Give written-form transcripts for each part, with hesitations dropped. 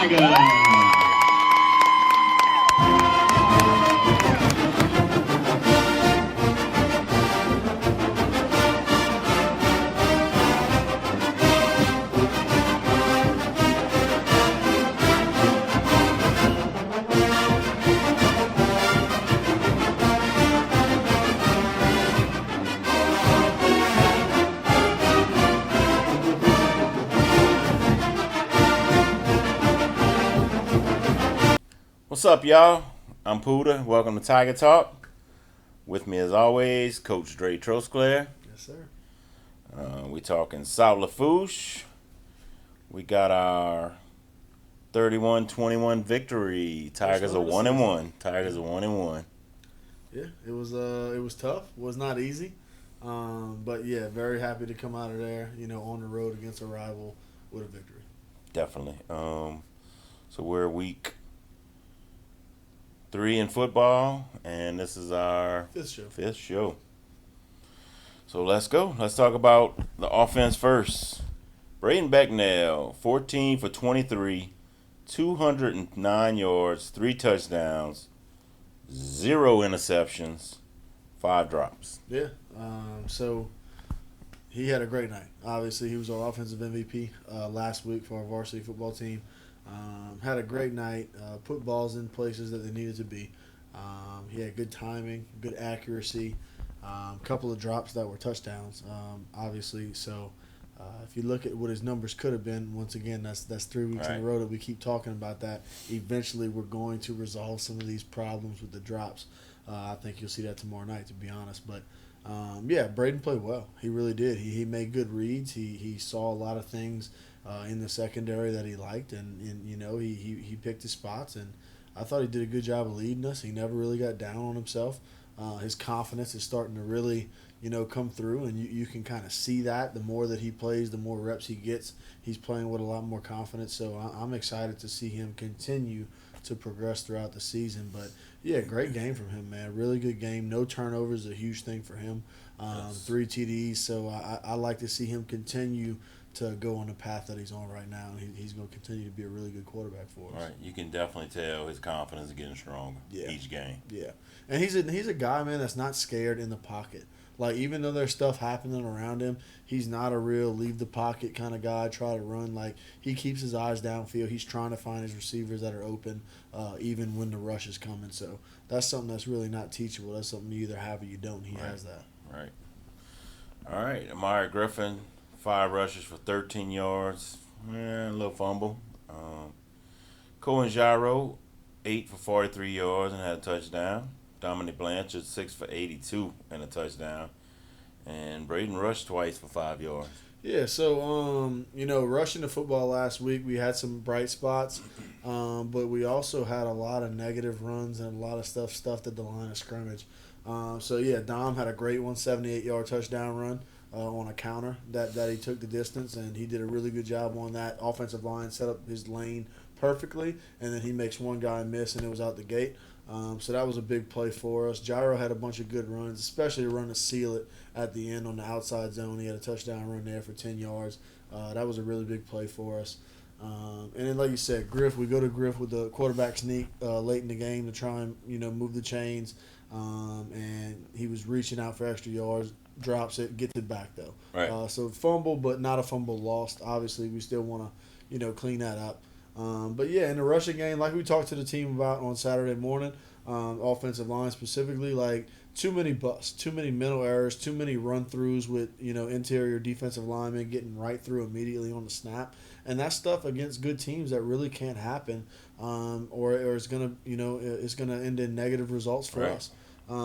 Tigers. What's up, y'all? I'm Puda. Welcome to Tiger Talk. With me, as always, Coach Dre Trosclair. Yes, sir. We talking South Lafourche. We got our 31-21 victory. Tigers are 1-1. Tigers are 1-1. Yeah, it was tough. It was not easy, but yeah, very happy to come out of there. On the road against a rival with a victory. Definitely. So we're week 3 in football, and this is our fifth show. So let's go. Let's talk about the offense first. Braden Becknell, 14 for 23, 209 yards, 3 touchdowns, 0 interceptions, 5 drops. Yeah. So he had a great night. Obviously, he was our offensive MVP last week for our varsity football team. Had a great night, put balls in places that they needed to be. He had good timing, good accuracy, a couple of drops that were touchdowns, obviously. So if you look at what his numbers could have been, once again, that's 3 weeks in a row that we keep talking about that. Eventually, we're going to resolve some of these problems with the drops. I think you'll see that tomorrow night, to be honest. But, yeah, Braden played well. He really did. He made good reads. He saw a lot of things in the secondary that he liked, and he picked his spots, and I thought he did a good job of leading us. He never really got down on himself. His confidence is starting to really, come through, and you can kind of see that. The more that he plays, the more reps he gets. He's playing with a lot more confidence, so I'm excited to see him continue to progress throughout the season. But, yeah, great game from him, man. Really good game. No turnovers is a huge thing for him. 3 TDs, so I like to see him continue to go on the path that he's on right now. He's going to continue to be a really good quarterback for us. Right, you can definitely tell his confidence is getting stronger each game. Yeah, and he's a guy, man, that's not scared in the pocket. Like, even though there's stuff happening around him, he's not a real leave the pocket kind of guy, try to run. Like, he keeps his eyes downfield. He's trying to find his receivers that are open, even when the rush is coming. So that's something that's really not teachable. That's something you either have or you don't. He has that. Right. All right, Amari Griffin, 5 rushes for 13 yards, a little fumble. Cohen Gyro, 8 for 43 yards and had a touchdown. Dominic Blanchard, 6 for 82 and a touchdown. And Braden rushed twice for 5 yards. Yeah, so, rushing the football last week, we had some bright spots, but we also had a lot of negative runs and a lot of stuff stuffed at the line of scrimmage. Dom had a great 178-yard touchdown run on a counter that he took the distance, and he did a really good job on that. Offensive line set up his lane perfectly, and then he makes one guy miss, and it was out the gate. So that was a big play for us. Gyro had a bunch of good runs, especially a run to seal it at the end on the outside zone. He had a touchdown run there for 10 yards. That was a really big play for us. And then, like you said, we go to Griff with the quarterback sneak late in the game to try and, move the chains. And he was reaching out for extra yards, drops it, gets it back, though. Right. So fumble, but not a fumble lost. Obviously, we still want to, clean that up. But, yeah, in the rushing game, like we talked to the team about on Saturday morning, offensive line specifically, like too many busts, too many mental errors, too many run-throughs with, interior defensive linemen getting right through immediately on the snap. And that stuff against good teams that really can't happen, or it's going to, it's going to end in negative results for us.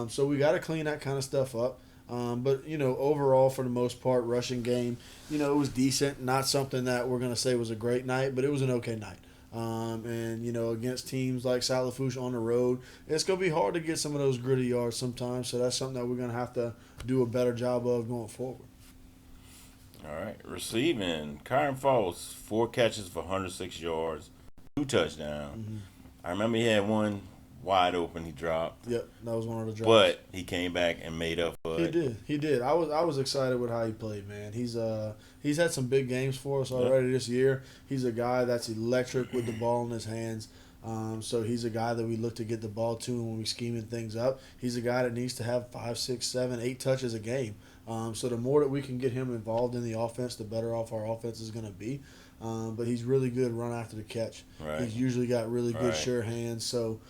So we got to clean that kind of stuff up. But, overall, for the most part, rushing game, it was decent. Not something that we're going to say was a great night, but it was an okay night. Against teams like South Lafourche on the road, it's going to be hard to get some of those gritty yards sometimes. So that's something that we're going to have to do a better job of going forward. All right. Receiving, Kyron Falls, 4 catches for 106 yards, 2 touchdowns. Mm-hmm. I remember he had one wide open he dropped. Yep, that was one of the drops. But he came back and made up for it. He did. I was excited with how he played, man. He's had some big games for us already this year. He's a guy that's electric with the ball in his hands. So he's a guy that we look to get the ball to when we scheming things up. He's a guy that needs to have 5, 6, 7, 8 touches a game. So the more that we can get him involved in the offense, the better off our offense is going to be. But he's really good run after the catch. Right. He's usually got really good sure hands. So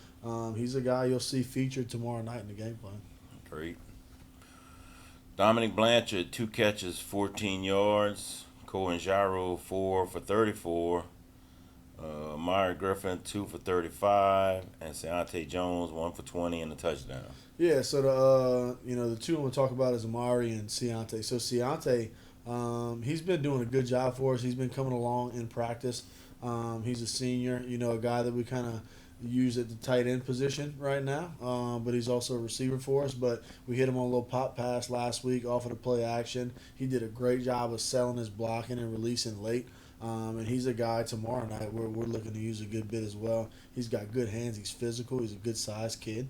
he's a guy you'll see featured tomorrow night in the game plan. Great. Dominic Blanchard, 2 catches, 14 yards. Cohen Jaro, 4 for 34. Myra Griffin, 2 for 35. And Seante Jones, 1 for 20 and a touchdown. Yeah, so the two I'm going to talk about is Amari and Seante. So Seante, he's been doing a good job for us. He's been coming along in practice. He's a senior, a guy that we kind of use at the tight end position right now, but he's also a receiver for us. But we hit him on a little pop pass last week off of the play action. He did a great job of selling his blocking and releasing late. And he's a guy tomorrow night we're looking to use a good bit as well. He's got good hands. He's physical. He's a good-sized kid.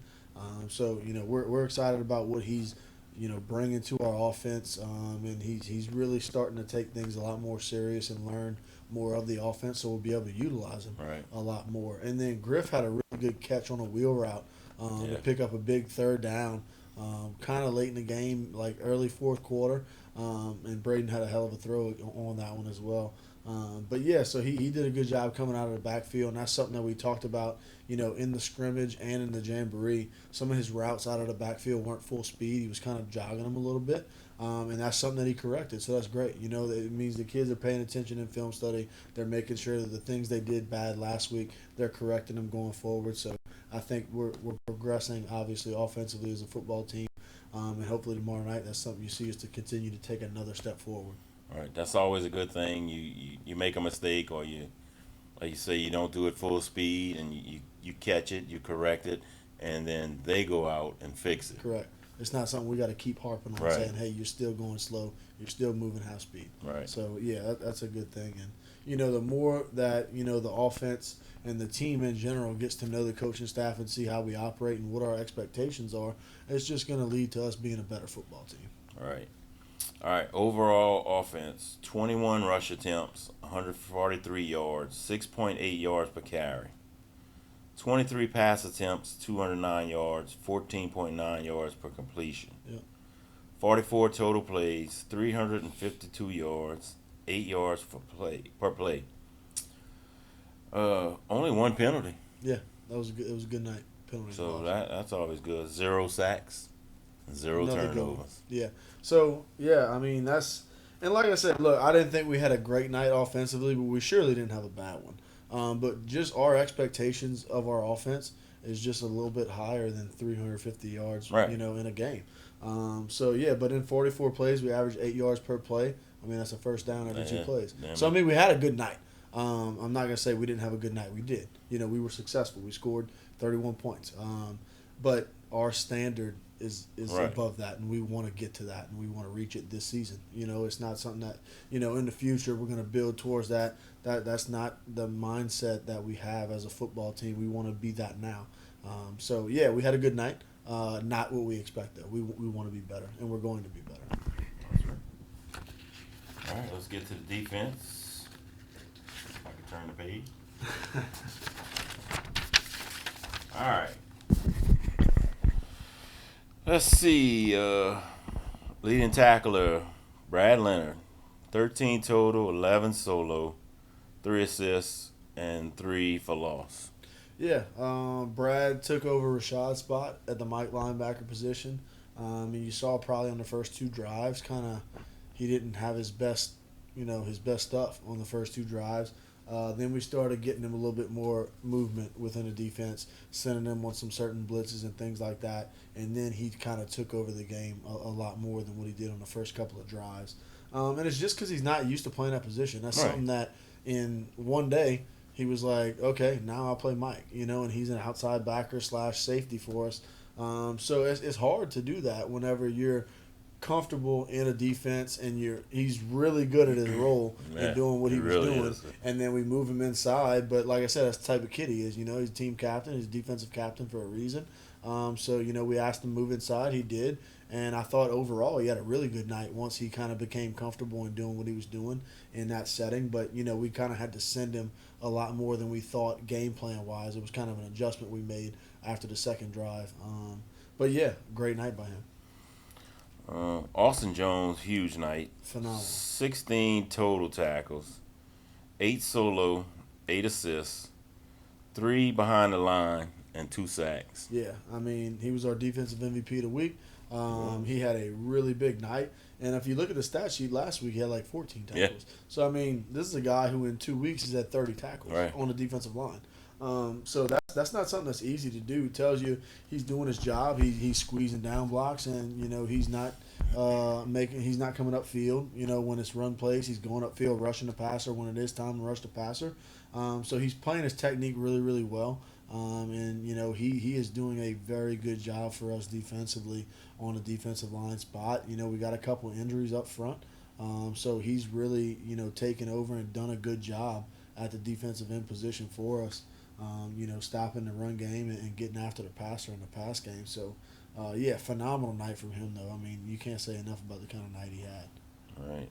So we're excited about what he's bringing to our offense. And he's really starting to take things a lot more serious and learn more of the offense, so we'll be able to utilize him a lot more. And then Griff had a really good catch on a wheel route to pick up a big third down, kind of late in the game, like early fourth quarter. And Braden had a hell of a throw on that one as well. So he did a good job coming out of the backfield, and that's something that we talked about, in the scrimmage and in the jamboree. Some of his routes out of the backfield weren't full speed. He was kind of jogging them a little bit, and that's something that he corrected, so that's great. It means the kids are paying attention in film study. They're making sure that the things they did bad last week, they're correcting them going forward. So I think we're progressing, obviously, offensively as a football team, and hopefully tomorrow night that's something you see us to continue to take another step forward. All right, that's always a good thing. You make a mistake, or like you say, you don't do it full speed, and you catch it, you correct it, and then they go out and fix it. Correct. It's not something we got to keep harping on, saying, hey, you're still going slow, you're still moving half speed. Right. So, yeah, that's a good thing. And, the more that, the offense and the team in general gets to know the coaching staff and see how we operate and what our expectations are, it's just going to lead to us being a better football team. All right, overall offense, 21 rush attempts, 143 yards, 6.8 yards per carry. 23 pass attempts, 209 yards, 14.9 yards per completion. Yep. 44 total plays, 352 yards, 8 yards per play. Only 1 penalty. Yeah, it was a good night. Penalty. So that's always good. 0 sacks, 0 turnovers. Yeah. So, that's – and like I said, look, I didn't think we had a great night offensively, but we surely didn't have a bad one. But just our expectations of our offense is just a little bit higher than 350 yards, in a game. But in 44 plays, we averaged 8 yards per play. That's a first down every 2 plays. So, we had a good night. I'm not going to say we didn't have a good night. We did. We were successful. We scored 31 points. But our standard is above that, and we want to get to that, and we want to reach it this season. It's not something that, in the future we're going to build towards that. That's not the mindset that we have as a football team. We want to be that now. We had a good night. Not what we expect, though. We want to be better, and we're going to be better. That's right. All right, let's get to the defense. If I can turn the page. All right. Let's see. Leading tackler, Brad Leonard. 13 total, 11 solo, 3 assists, and 3 for loss. Yeah, Brad took over Rashad's spot at the Mike linebacker position. You saw probably on the first 2 drives, he didn't have his best stuff on the first 2 drives. Then we started getting him a little bit more movement within the defense, sending him on some certain blitzes and things like that. And then he kind of took over the game a lot more than what he did on the first couple of drives. And it's just because he's not used to playing that position. That's something that in one day he was like, okay, now I'll play Mike, and he's an outside backer / safety for us. So it's hard to do that whenever you're comfortable in a defense, and he's really good at his role and doing what he was really doing. Is. And then we move him inside. But like I said, that's the type of kid he is. He's team captain. He's defensive captain for a reason. So we asked him to move inside. He did. And I thought overall he had a really good night once he kind of became comfortable in doing what he was doing in that setting. But, we kind of had to send him a lot more than we thought game plan wise. It was kind of an adjustment we made after the second drive. But, yeah, great night by him. Austin Jones, huge night. Phenomenal. 16 total tackles, 8 solo, 8 assists, 3 behind the line, and 2 sacks. Yeah, he was our defensive MVP of the week. He had a really big night. And if you look at the stat sheet last week, he had like 14 tackles. Yeah. So, this is a guy who in 2 weeks has had 30 tackles on the defensive line. So that's not something that's easy to do. It tells you he's doing his job. He's squeezing down blocks, and he's not he's not coming upfield. When it's run plays, he's going upfield, rushing the passer when it is time to rush the passer. So he's playing his technique really, really well. And he is doing a very good job for us defensively on the defensive line spot. We got a couple injuries up front, so he's really taken over and done a good job at the defensive end position for us. Stopping the run game and getting after the passer in the pass game. So, phenomenal night from him though. You can't say enough about the kind of night he had. Right.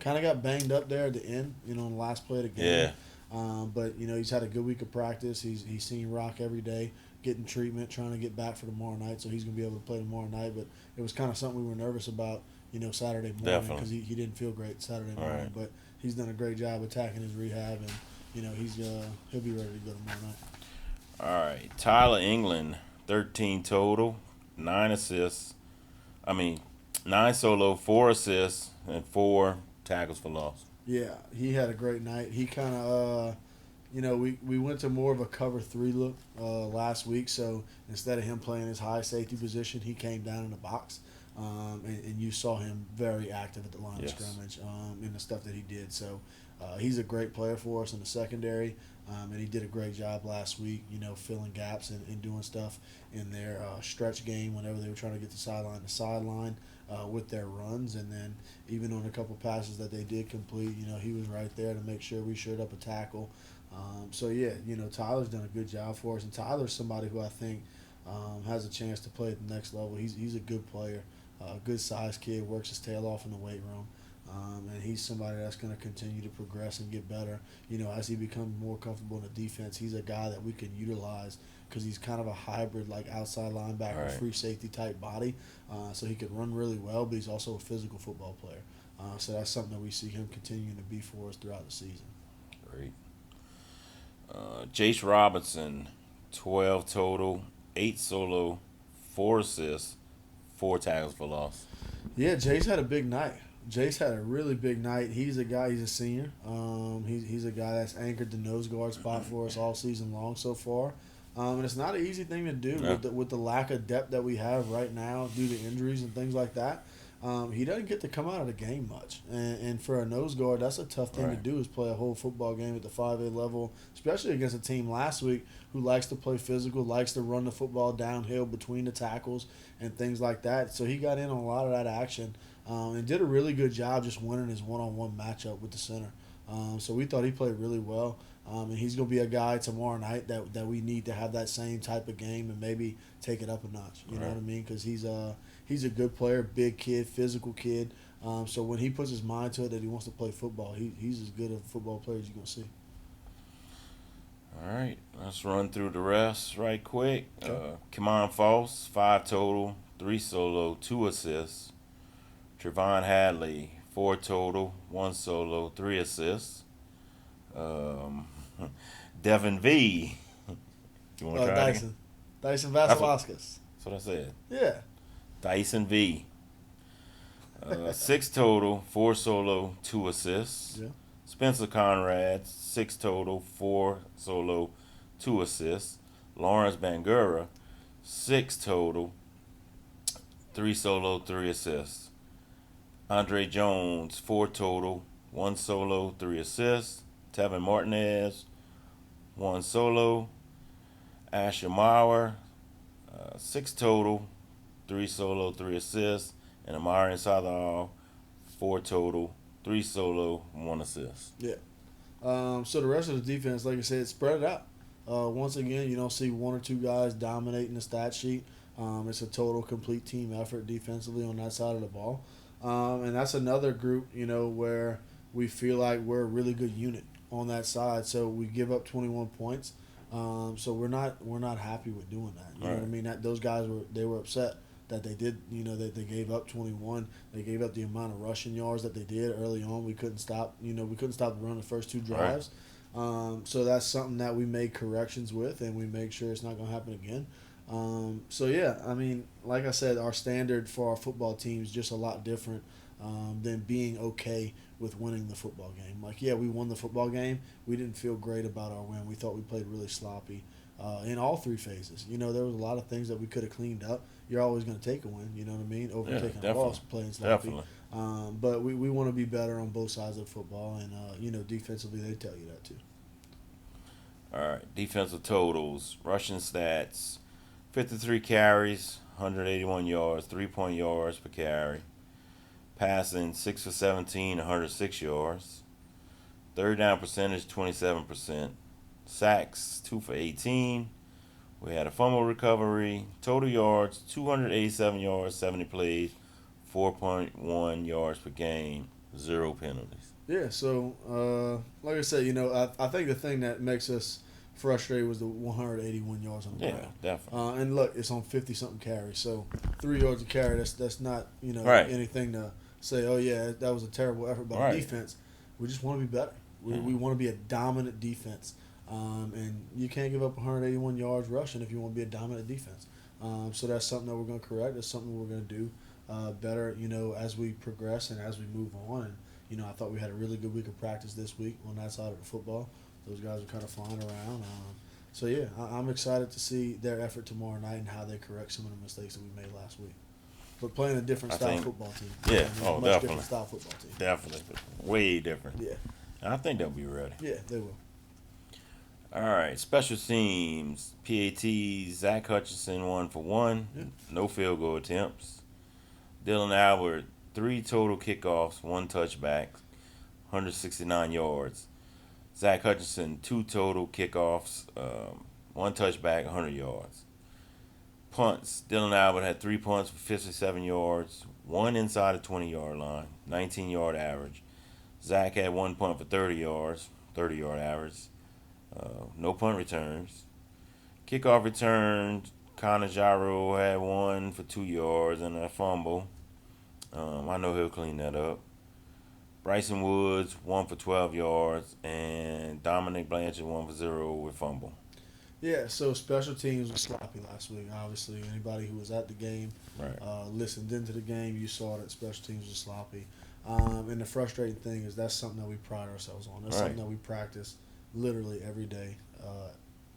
Kind of got banged up there at the end. In the last play of the game. Yeah. But he's had a good week of practice. He's seen rock every day, getting treatment, trying to get back for tomorrow night. So he's gonna be able to play tomorrow night. But it was kind of something we were nervous about, Saturday morning because he didn't feel great Saturday morning. Right. But he's done a great job attacking his rehab, and he'll be ready to go tomorrow night. All right, Tyler England, 13 total, 9 assists. 9 solo, 4 assists, and 4 tackles for loss. Yeah, he had a great night. He kind of, we went to more of a cover 3 look last week. So instead of him playing his high safety position, he came down in the box. And you saw him very active at the line of scrimmage in the stuff that he did. So he's a great player for us in the secondary, and he did a great job last week, filling gaps and doing stuff in their stretch game whenever they were trying to get the sideline to sideline with their runs. And then even on a couple passes that they did complete, he was right there to make sure we shored up a tackle. Tyler's done a good job for us. And Tyler's somebody who I think has a chance to play at the next level. He's a good player. Good sized kid, works his tail off in the weight room, and he's somebody that's going to continue to progress and get better. As he becomes more comfortable in the defense, he's a guy that we can utilize because he's kind of a hybrid, like outside linebacker, free safety type body. So he could run really well, but he's also a physical football player. So that's something that we see him continuing to be for us throughout the season. Great. Jace Robinson, 12 total, 8 solo, 4 assists, 4 tackles for loss. Yeah, Jace had a big night. Jace had a really big night. He's a guy. He's a senior. He's a guy that's anchored the nose guard spot for us all season long so far. And it's not an easy thing to do with the lack of depth that we have right now due to injuries and things like that. He doesn't get to come out of the game much. And for a nose guard, that's a tough thing to do, is play a whole football game at the 5A level, especially against a team last week who likes to play physical, likes to run the football downhill between the tackles and things like that. So he got in on a lot of that action and did a really good job just winning his one-on-one matchup with the center. So we thought he played really well. And he's going to be a guy tomorrow night that we need to have that same type of game and maybe take it up a notch. You know what I mean? Because he's a good player, big kid, physical kid. So when he puts his mind to it that he wants to play football, he's as good a football player as you're going to see. All right, let's run through the rest right quick. Okay. Kamon Foss, 5 total, 3 solo, 2 assists. Trevon Hadley, 4 total, 1 solo, 3 assists. Devin V. You want to try Dyson. again? Dyson Vasilevskas. That's what I said. Yeah. Dyson V. 6 total, 4 solo, 2 assists. Yeah. Spencer Conrad, 6 total, 4 solo, 2 assists. Lawrence Bangura, 6 total, 3 solo, 3 assists. Andre Jones, 4 total, 1 solo, 3 assists. Tevin Martinez, 1 solo. Asher Mauer, 6 total, 3 solo, 3 assists. and Amari and Sadal 4 total, 3 solo, 1 assist. Yeah. So the rest of the defense, like I said, spread it out. Once again, you don't see one or two guys dominating the stat sheet. It's a total, complete team effort defensively on that side of the ball. And that's another group, where we feel like we're a really good unit on that side. So we give up 21 points. So we're not happy with doing that. You know what I mean? Those guys were upset that they did. That they gave up 21. They gave up the amount of rushing yards that they did early on. We couldn't stop. We couldn't stop the run the first 2 drives. So that's something that we made corrections with, and we make sure it's not going to happen again. So yeah, I mean, like I said, our standard for our football team is just a lot different than being okay with winning the football game. Like, yeah, we won the football game. We didn't feel great about our win. We thought we played really sloppy in all 3 phases. There was a lot of things that we could have cleaned up. You're always going to take a win, you know what I mean? Over taking a loss, playing sloppy. But we want to be better on both sides of football, and, defensively, they tell you that too. All right, defensive totals, rushing stats, 53 carries, 181 yards, 3-point yards per carry. Passing 6 for 17, 106 yards. Third down percentage 27%. Sacks 2 for 18. We had a fumble recovery. Total yards 287 yards, 70 plays, 4.1 yards per game, 0 penalties. Yeah, so like I said, I think the thing that makes us frustrated was the 181 yards on the ground. Yeah, definitely. And look, it's on 50-something carries, so 3 yards a carry, that's not, anything to say, oh, yeah, that was a terrible effort by the defense. We just want to be better. We want to be a dominant defense. And you can't give up 181 yards rushing if you want to be a dominant defense. So that's something that we're going to correct. That's something we're going to do better, as we progress and as we move on. And, I thought we had a really good week of practice this week on that side of the football. Those guys are kind of flying around. So, yeah, I'm excited to see their effort tomorrow night and how they correct some of the mistakes that we made last week. But playing a different style football team. Yeah, much definitely. Different style football team. Definitely. Way different. Yeah. I think they'll be ready. Yeah, they will. All right, special teams. PAT, Zach Hutchinson 1 for 1. Yeah. No field goal attempts. Dylan Albert, 3 total kickoffs, 1 touchback, 169 yards. Zach Hutchinson, 2 total kickoffs, 1 touchback, 100 yards. Punts. Dylan Albert had 3 punts for 57 yards, 1 inside the 20-yard line, 19-yard average. Zach had 1 punt for 30 yards, 30-yard average. No punt returns. Kickoff return, Connor Gyro had 1 for 2 yards and a fumble. I know he'll clean that up. Bryson Woods, 1 for 12 yards, and Dominic Blanchard, 1 for 0 with fumble. Yeah, so special teams was sloppy last week. Obviously, anybody who was at the game, listened into the game, you saw that special teams was sloppy. And the frustrating thing is that's something that we pride ourselves on. That's something that we practice literally every day,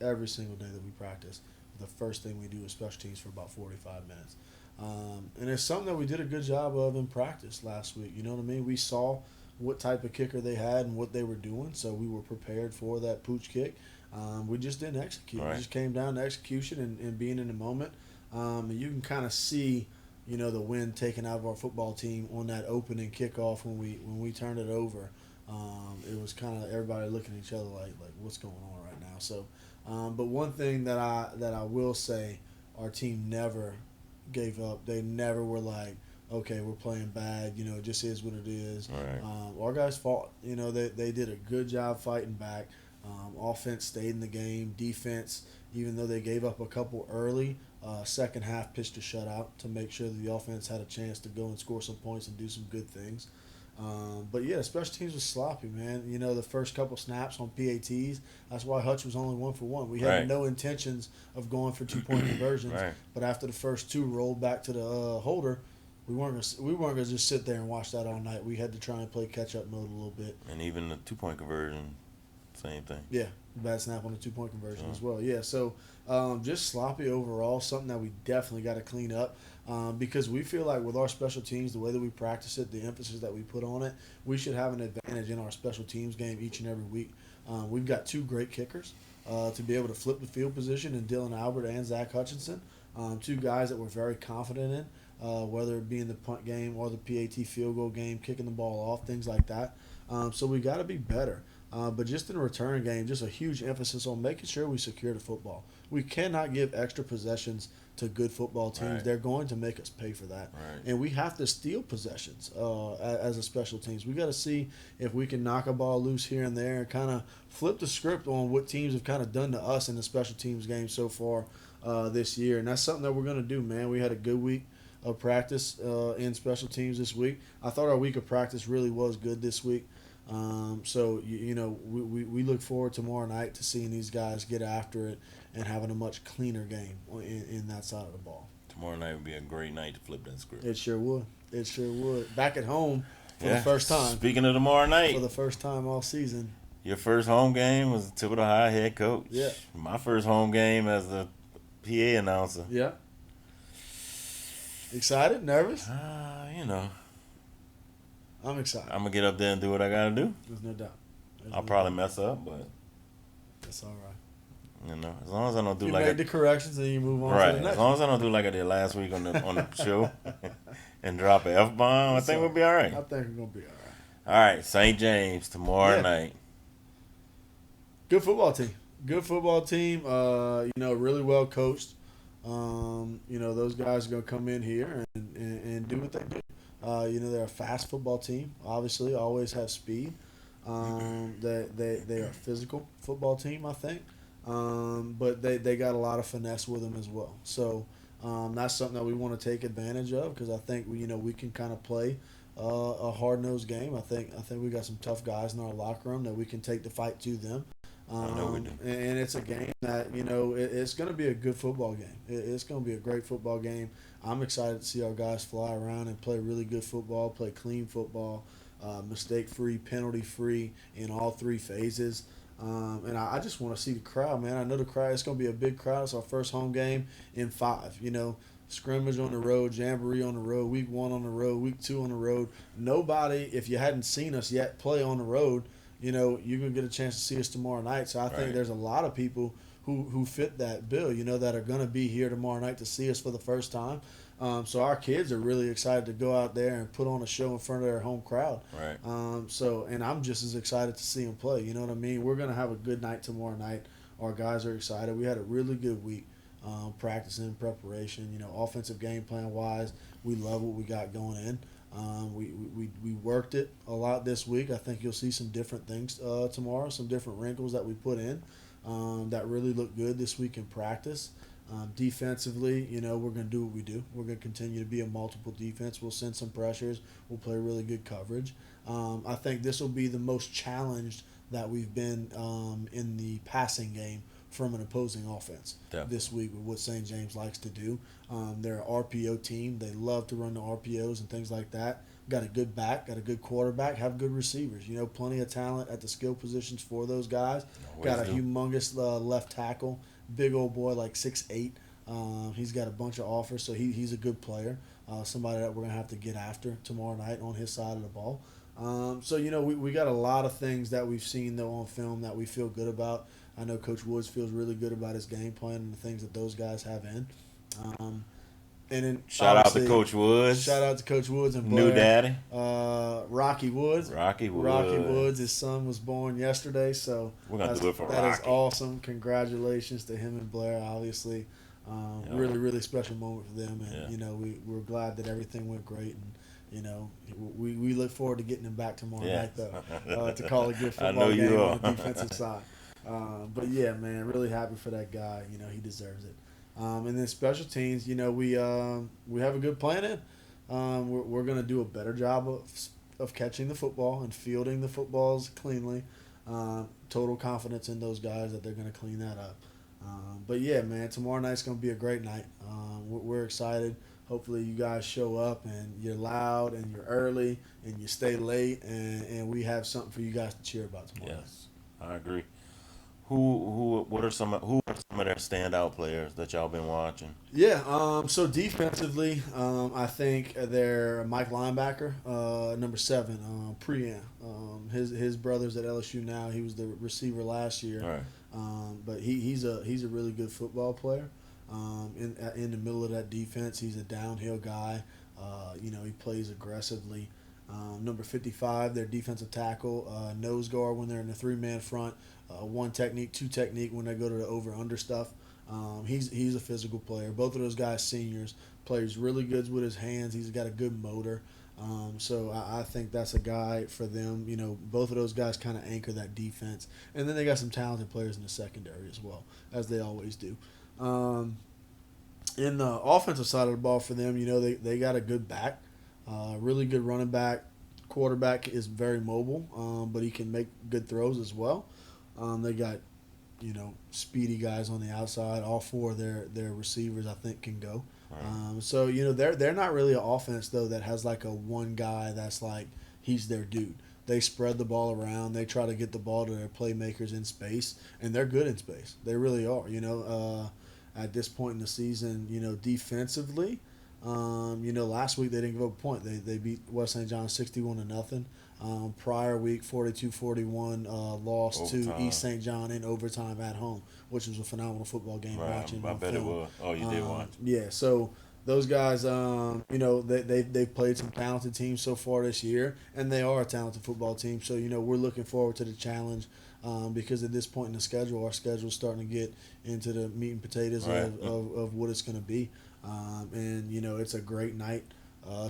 every single day that we practice. The first thing we do is special teams for about 45 minutes. And it's something that we did a good job of in practice last week. You know what I mean? We saw what type of kicker they had and what they were doing, so we were prepared for that pooch kick. We just didn't execute. It just came down to execution and being in the moment. And you can kind of see, the wind taken out of our football team on that opening kickoff when we turned it over. It was kind of everybody looking at each other like what's going on right now. So, but one thing that I will say, our team never gave up. They never were like, okay, we're playing bad. It just is what it is. Our guys fought. They did a good job fighting back. Offense stayed in the game. Defense, even though they gave up a couple early, second half pitched a shutout to make sure that the offense had a chance to go and score some points and do some good things. But yeah, special teams was sloppy, man. The first couple snaps on PATs, that's why Hutch was only 1 for 1. We had no intentions of going for 2-point conversions. But after the first 2 rolled back to the holder, we weren't gonna just sit there and watch that all night. We had to try and play catch up mode a little bit. And even the 2-point conversion, same thing. Yeah, bad snap on the 2-point conversion as well. Yeah, so just sloppy overall, something that we definitely got to clean up because we feel like with our special teams, the way that we practice it, the emphasis that we put on it, we should have an advantage in our special teams game each and every week. We've got 2 great kickers to be able to flip the field position in Dylan Albert and Zach Hutchinson, 2 guys that we're very confident in. whether it be in the punt game or the PAT field goal game, kicking the ball off, things like that. So we got to be better. But just in the return game, just a huge emphasis on making sure we secure the football. We cannot give extra possessions to good football teams. Right. They're going to make us pay for that. Right. And we have to steal possessions as a special teams. We got to see if we can knock a ball loose here and there and kind of flip the script on what teams have kind of done to us in the special teams game so far this year. And that's something that we're going to do, man. We had a good week of practice in special teams this week. I thought our week of practice really was good this week. So we look forward tomorrow night to seeing these guys get after it and having a much cleaner game in that side of the ball. Tomorrow night would be a great night to flip that script. It sure would. It sure would. Back at home for the first time. Speaking of tomorrow night, for the first time all season. Your first home game was the Thibodeau High head coach. Yeah. My first home game as the PA announcer. Yeah. Excited? Nervous? I'm excited. I'm going to get up there and do what I got to do. There's no doubt. I'll probably mess up, but that's all right. As long as I don't do you like made the corrections and you move on right. to the next. As long as I don't do like I did last week on the show and drop an F-bomb, I think we'll be all right. I think we're going to be all right. All right, St. James tomorrow night. Good football team. Good football team. Really well coached. Those guys are going to come in here and do what they do. They're a fast football team. Obviously, always have speed. They are a physical football team, I think. But they got a lot of finesse with them as well. So that's something that we want to take advantage of because I think we can kind of play a hard-nosed game. I think we got some tough guys in our locker room that we can take the fight to them. I know we do. And it's a game that it's going to be a good football game. It's going to be a great football game. I'm excited to see our guys fly around and play really good football, play clean football, mistake-free, penalty-free in all three phases. And I just want to see the crowd, man. I know the crowd. It's going to be a big crowd. It's our first home game in 5. Scrimmage on the road, jamboree on the road, week 1 on the road, week 2 on the road. Nobody, if you hadn't seen us yet play on the road, you're going to get a chance to see us tomorrow night. So I think there's a lot of people who fit that bill, that are going to be here tomorrow night to see us for the first time. So our kids are really excited to go out there and put on a show in front of their home crowd. Right. And I'm just as excited to see them play. You know what I mean? We're going to have a good night tomorrow night. Our guys are excited. We had a really good week practicing, preparation. Offensive game plan wise, we love what we got going in. We worked it a lot this week. I think you'll see some different things tomorrow, some different wrinkles that we put in that really look good this week in practice. Defensively, we're going to do what we do. We're going to continue to be a multiple defense. We'll send some pressures. We'll play really good coverage. I think this will be the most challenged that we've been in the passing game from an opposing offense this week with what St. James likes to do. They're an RPO team. They love to run the RPOs and things like that. Got a good back, got a good quarterback, have good receivers. Plenty of talent at the skill positions for those guys. Got a humongous left tackle, big old boy like 6'8". He's got a bunch of offers, so he's a good player. Somebody that we're going to have to get after tomorrow night on his side of the ball. We got a lot of things that we've seen, though, on film that we feel good about. I know Coach Woods feels really good about his game plan and the things that those guys have in. And then shout out to Coach Woods. Shout out to Coach Woods and Blair. New daddy. Rocky Woods. Rocky Woods. His son was born yesterday, so we're gonna do it for Rocky. That is awesome. Congratulations to him and Blair. Obviously, really, really special moment for them, and we're glad that everything went great. And we look forward to getting him back tomorrow night though to call a good football game on the defensive side. But yeah, man, really happy for that guy. He deserves it. And then special teams, we have a good plan in. We're going to do a better job of catching the football and fielding the footballs cleanly. Total confidence in those guys that they're going to clean that up. But yeah, man, tomorrow night's going to be a great night. We're excited. Hopefully you guys show up and you're loud and you're early and you stay late and we have something for you guys to cheer about tomorrow. Yes, I agree. Who are some of their standout players that y'all been watching? Yeah, so defensively, I think they're Mike linebacker, number 7, Priyan. His brother's at LSU now. He was the receiver last year. All right. But he's a really good football player. in the middle of that defense. He's a downhill guy. He plays aggressively. Number 55, their defensive tackle, nose guard when they're in the three-man front, one technique, two technique when they go to the over-under stuff. He's a physical player. Both of those guys seniors. Plays really good with his hands. He's got a good motor. So I think that's a guy for them. Both of those guys kind of anchor that defense. And then they got some talented players in the secondary as well, as they always do. In the offensive side of the ball for them, they got a good back, really good running back. Quarterback is very mobile, but he can make good throws as well. They got, speedy guys on the outside. All four of their receivers, I think, can go. Right. So they're not really an offense though that has like a one guy that's like he's their dude. They spread the ball around. They try to get the ball to their playmakers in space, and they're good in space. They really are. At this point in the season, defensively, last week they didn't give up a point. They beat West St. John 61-0. Prior week, 42-41 loss overtime to East St. John in overtime at home, which was a phenomenal football game watching. I bet film. It was. Oh, you did watch. Yeah, so those guys, they've played some talented teams so far this year, and they are a talented football team. So, we're looking forward to the challenge because at this point in the schedule, our schedule is starting to get into the meat and potatoes of what it's going to be. And it's a great night.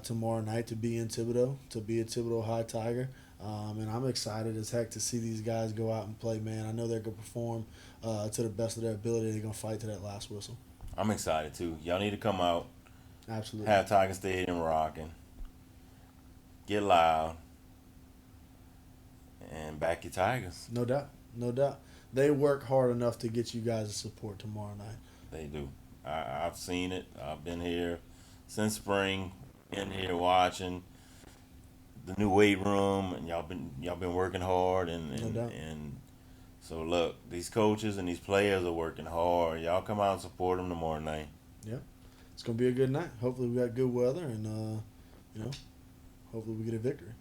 Tomorrow night to be in Thibodaux, to be a Thibodaux High Tiger. And I'm excited as heck to see these guys go out and play, man. I know they're going to perform to the best of their ability. They're going to fight to that last whistle. I'm excited, too. Y'all need to come out. Absolutely. Have Tiger Stadium rocking. Get loud. And back your Tigers. No doubt. No doubt. They work hard enough to get you guys' support tomorrow night. They do. I've seen it. I've been here since spring. In here watching the new weight room, and y'all been working hard, and so look, these coaches and these players are working hard. Y'all come out and support them tomorrow night. Yeah, it's gonna be a good night. Hopefully we got good weather, and hopefully we get a victory.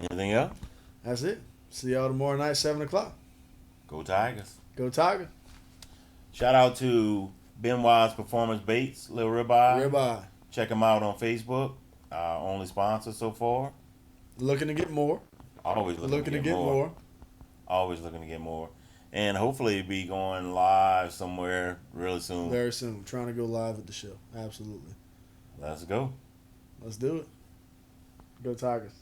Anything else? That's it. See y'all tomorrow night, 7:00. Go Tigers. Go Tigers. Shout out to Benoit's Performance Baits, Little Ribeye. Check them out on Facebook. Our only sponsor so far. Looking to get more. Always looking to get more. Always looking to get more. And hopefully be going live somewhere really soon. Very soon. Trying to go live with the show. Absolutely. Let's go. Let's do it. Go Tigers.